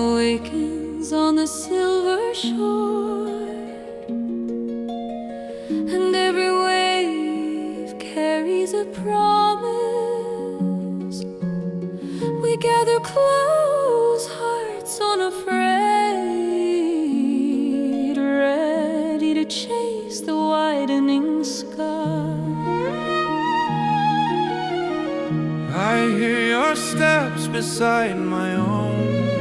awakens on the silver shore, and every wave carries a promise. We gather close, hearts unafraid, ready to chase the widening sky. I hear your steps beside my own,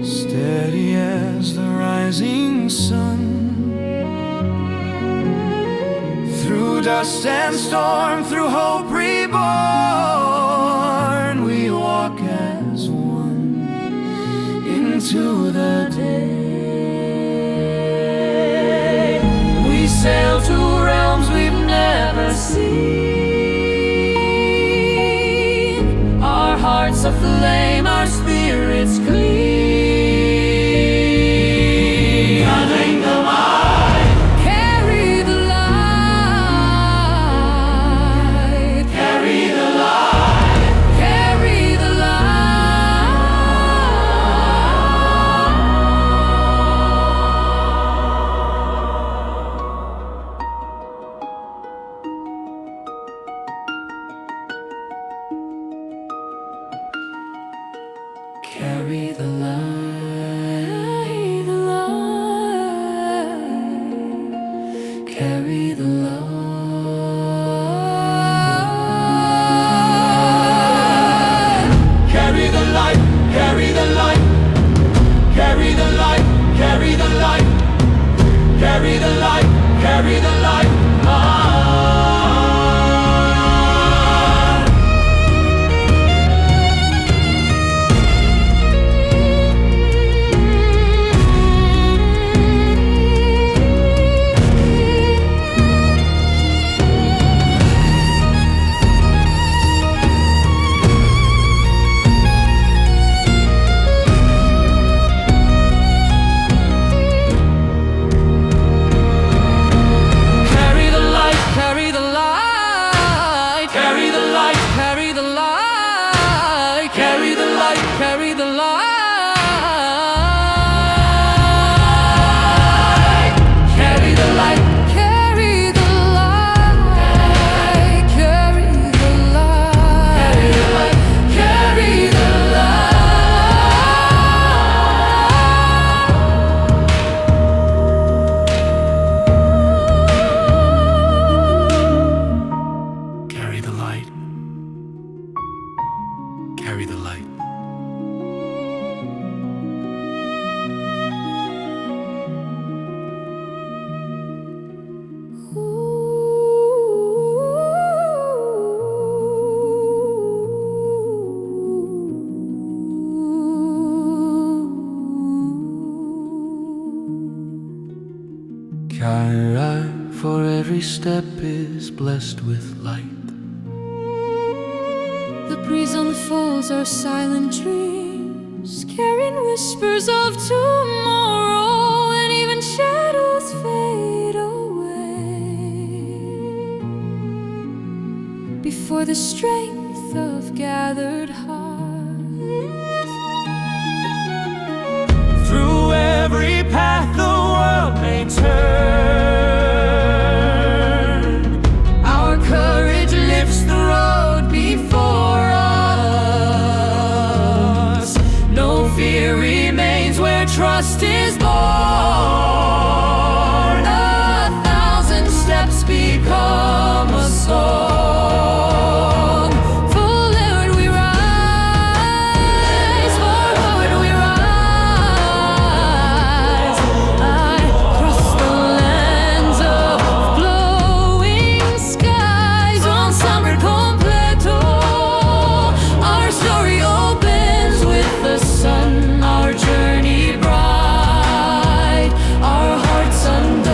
steady as the rising sun. Through dust and storm, through hope reborn, we walk as one into the day. We sail to realms we've never seen, our hearts aflame, our spirits clean. Gathering the light, Carry the light, carry the light, carry the carry the light. Carry the light. Carry the light, carry the light, carry the light, carry the light, carry the light, carry the light. Carry the light, carry the light, Carry the light, carry the light, carry the light, carry the light. carry the light. Carry the light, carry the light, carry the Carry the light, carry the light. Kaira, for every step is blessed with light. The breeze unfolds our silent dreams, carrying whispers of tomorrow, and even shadows fade away before the strength of gathered hearts. Through every path the world may turn, our courage lifts the road before us. No fear remains where trust is born. A thousand steps become a song. Forward we rise, forward we rise. I cross the lands of glowing skies on summer completo. Our story opens with the sun, our journey bright, our hearts undone.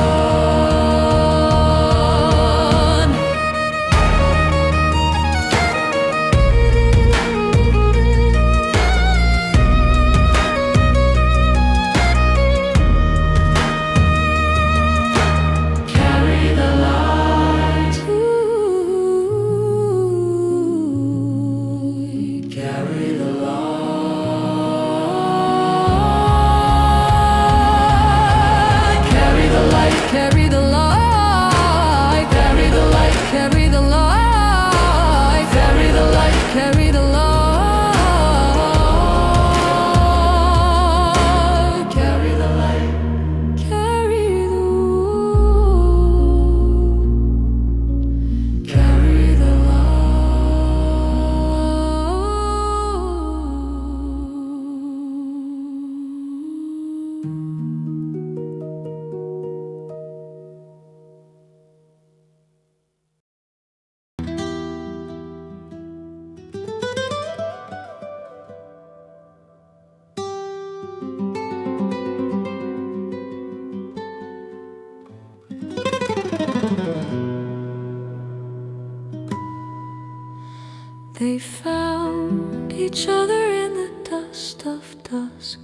mist of dusk.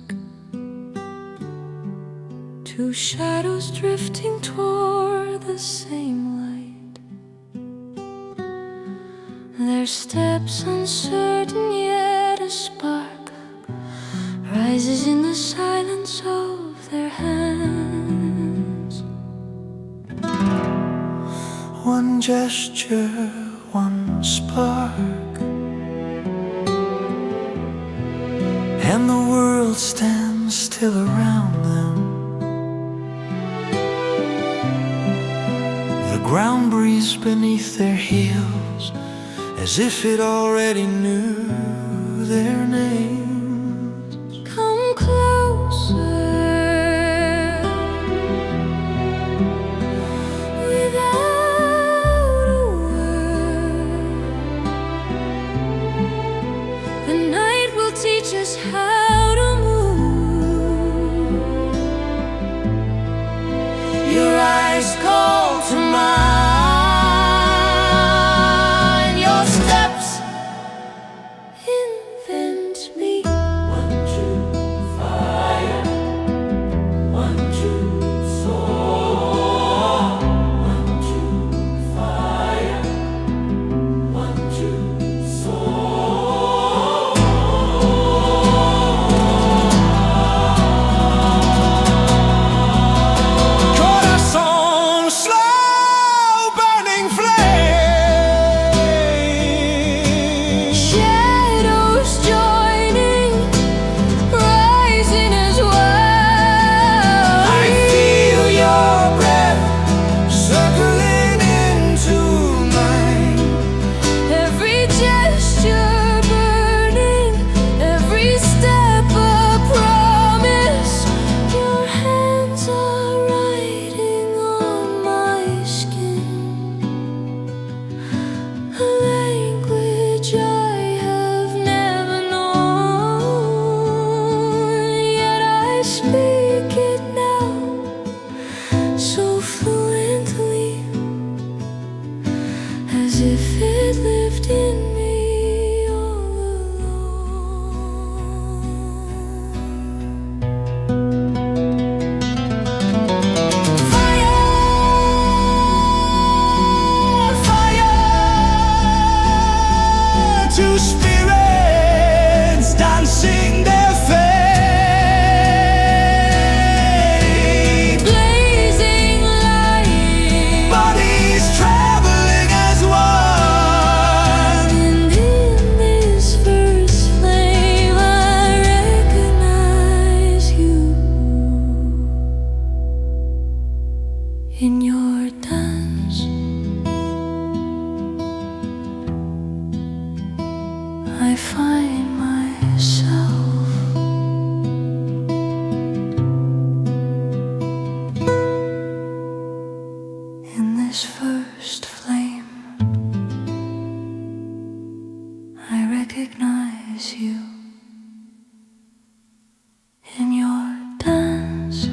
Two shadows drifting toward the same light. Their steps uncertain, yet a spark rises in the silence of their hands. One gesture, one spark, and the world stands still around them. The ground breathes beneath their heels, as if it already knew their names. Come closer. Without a word, the night will teach us how to move. Your eyes call to mine, your steps invent me. One true fire, one true soul. One true fire, one true soul. Corazón, slow burning flame. Shadows joining, rising as well. I feel your breath circling into mine. Every gesture burning, every step a promise. Your hands are writing on my skin a language I have never known, yet I speak it now so fluently, as if it lived in me all along. Fire, Fire, two spirits dancing their fate. blazing light, Bodies traveling as one. and in this first flame I recognize you. In your dance, I find myself. In this first flame, I recognize you. In your dance,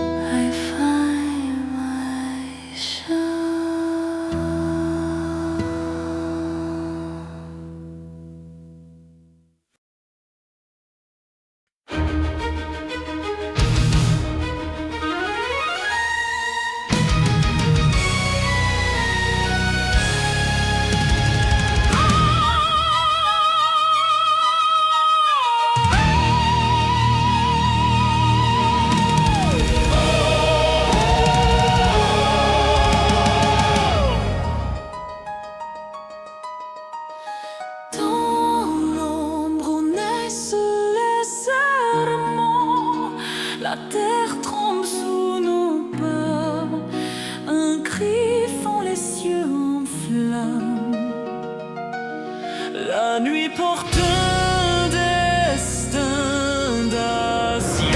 I find Dans l'ombre où naissent les serments, la terre tremble sous nos pas, un cri fend les cieux en flammes. La nuit porte un destin d'acier.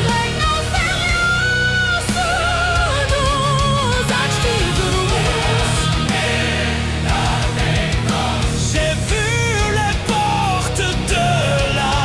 Reina férieuse nous acheter de J'ai vu les portes de la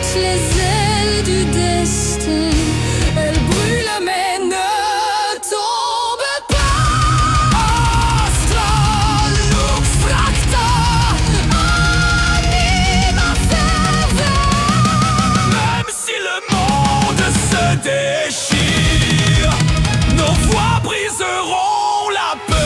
pousse les ailes du destin. Elle brûle mais ne tombe pas. Astra lux fracta, anima fervent. Même si le monde se déchire, nos voix briseront la peur.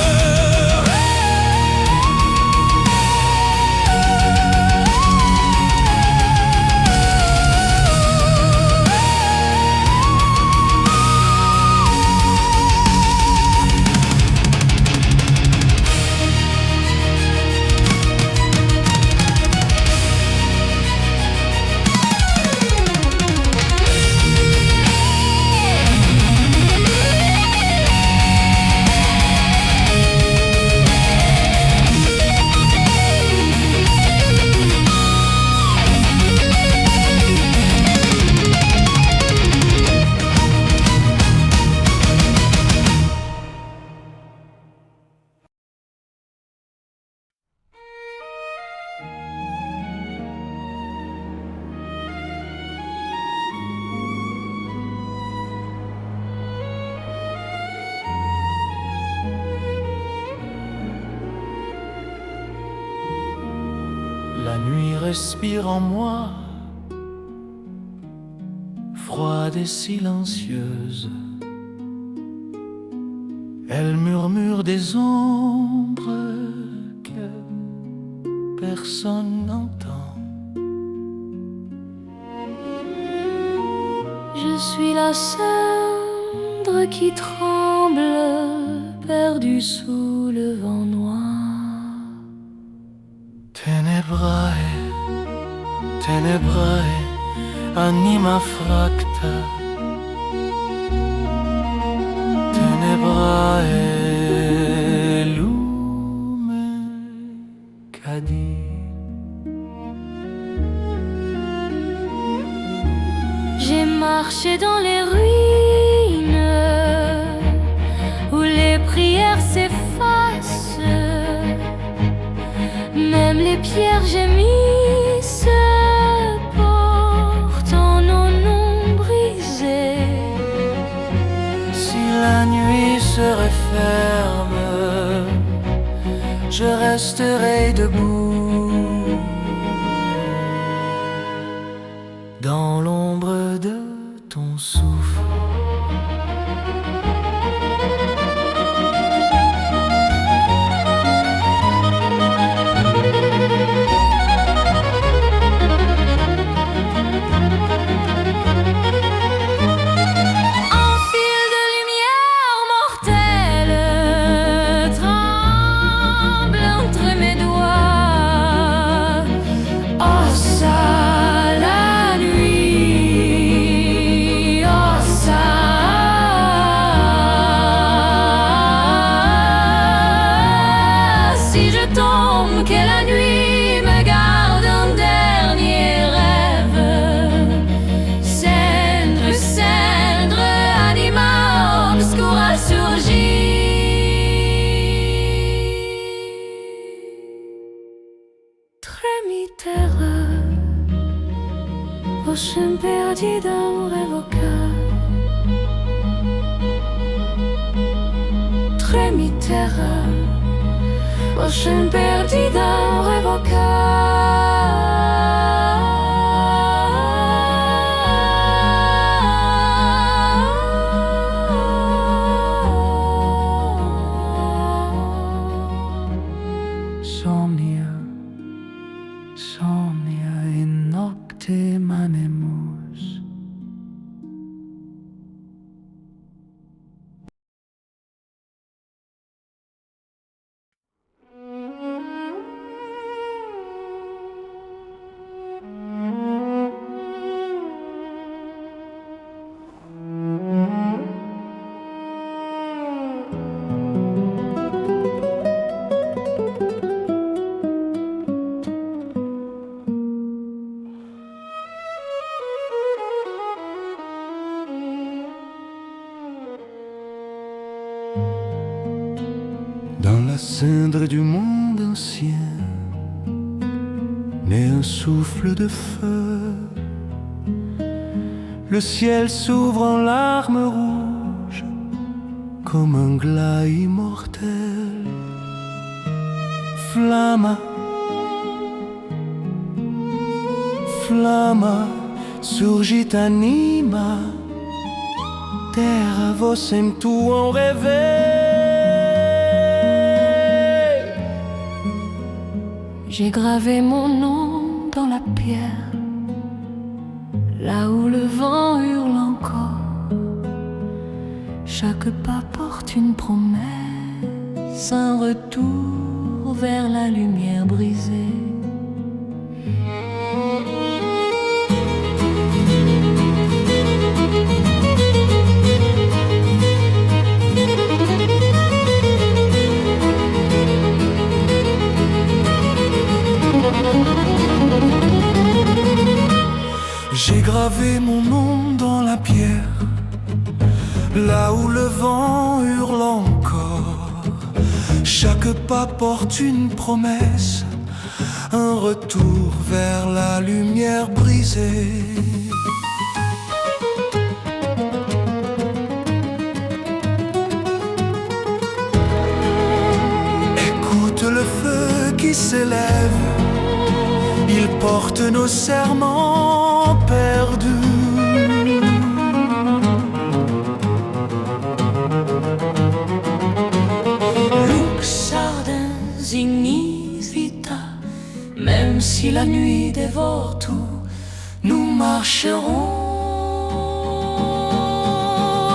La nuit respire en moi, froide et silencieuse. Elle murmure des ombres que personne n'entend. Je suis la cendre qui tremble, perdue sous le vent noir. Tenebrae, anima fracta. Tenebrae, lume cadi. J'ai marché dans les ruines où les prières s'effacent. Même les pierres gémissent, portant nos noms brisés. Si la nuit se referme, je resterai debout dans l'ombre de ton souffle. Que la nuit me garde un dernier rêve. Cendre, cendre, anima obscura surgit. Tremiterra, voce perdida o revocar. Tremiterra, voce perdida o revocar. Somnia, somnia in nocte manemus. Dans la cendre du monde ancien naît un souffle de feu le ciel s'ouvre en larmes rouges comme un glas immortel. Flamma, flamma, surgit anima, terra vossem tuum réveil. J'ai gravé mon nom dans la pierre, là où le vent hurle encore. Chaque pas porte une promesse, un retour vers la lumière brisée. J'ai gravé mon nom dans la pierre, là où le vent hurle encore. Chaque pas porte une promesse, un retour vers la lumière brisée. Écoute le feu qui s'élève, il porte nos serments perdus. Lux ardens ignis vita, même si la nuit dévore tout, nous marcherons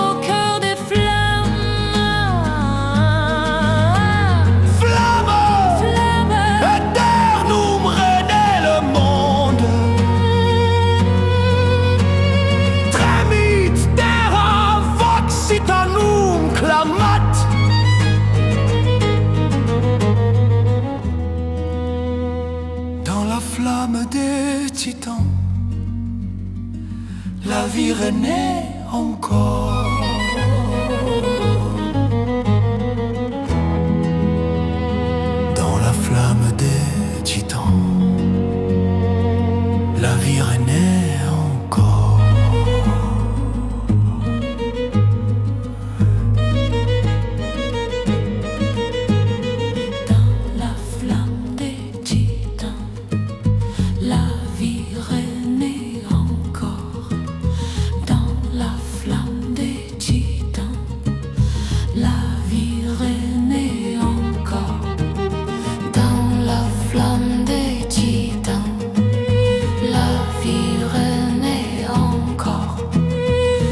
au cœur des flammes. Flamme, Flammes, eternum rene le monde. Tremit terra voxitanum clamat. Dans la flamme des titans, la vie renaît encore. Dans la flamme des titans, la vie renaît encore. dans la flamme des titans, la vie renaît encore. Dans la flamme des titans, la vie renaît encore. Dans la flamme des titans, la vie renaît encore.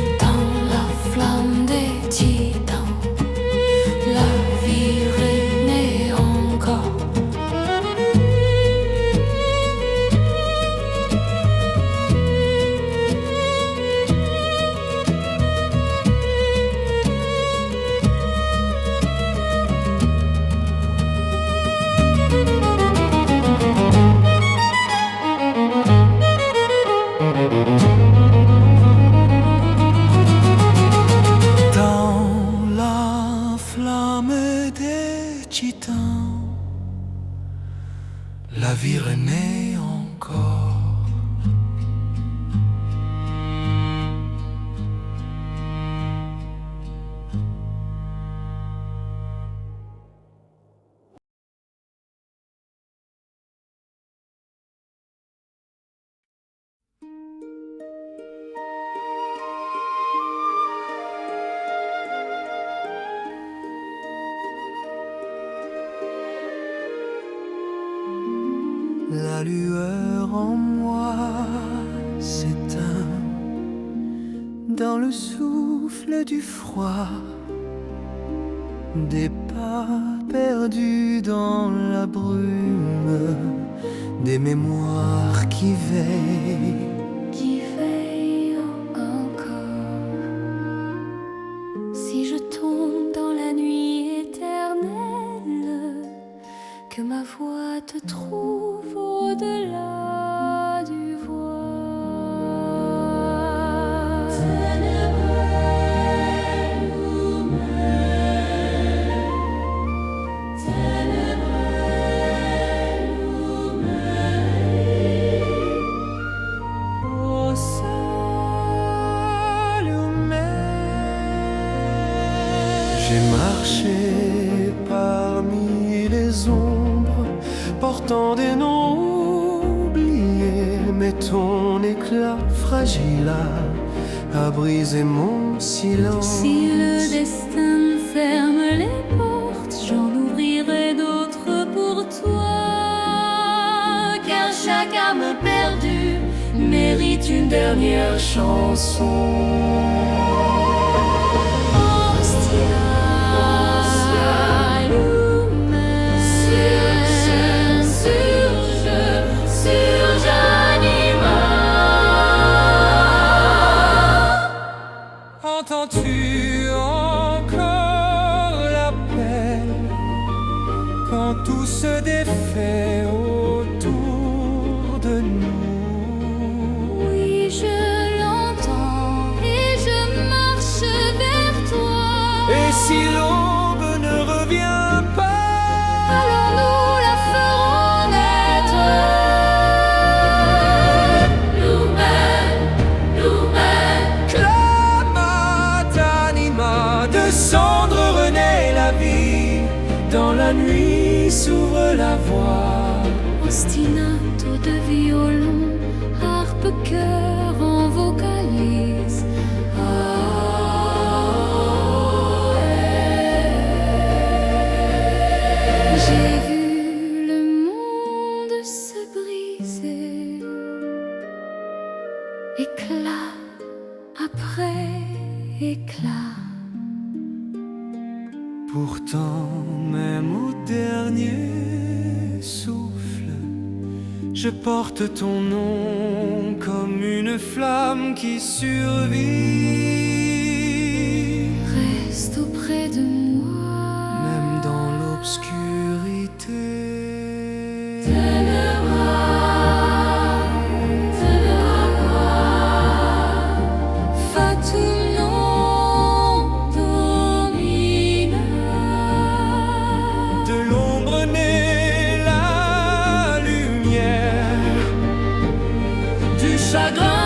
Dans la flamme des titans, la vie renaît encore. Dans la flamme des titans, la vie renaît encore. La lueur en moi s'éteint dans le souffle du froid, des pas perdus dans la brume, des mémoires qui veillent. Qui veille encore. Si je tombe dans la nuit éternelle, que ma voix te trouve au-delà du voile. Ténébreux, ténébreux, J'entends des noms oubliés, mais ton éclat fragile a brisé mon silence. Si le destin ferme les portes, j'en ouvrirai d'autres pour toi. Car chaque âme perdue mérite une dernière chanson. Entends-tu encore l'appel quand tout se défait autour de nous? Oui, je l'entends et je marche vers toi. Et si l'aube ne revient pas, alors nous la ferons naître. de cendre renaît la vie. Dans la nuit s'ouvre la voie. Ostinato de violon, harpe, cœur en vocalise. J'ai vu le monde se briser, éclat après éclat. Pourtant, même au dernier souffle, je porte ton nom comme une flamme qui survit. Reste auprès de moi, même dans l'obscurité. chagrin.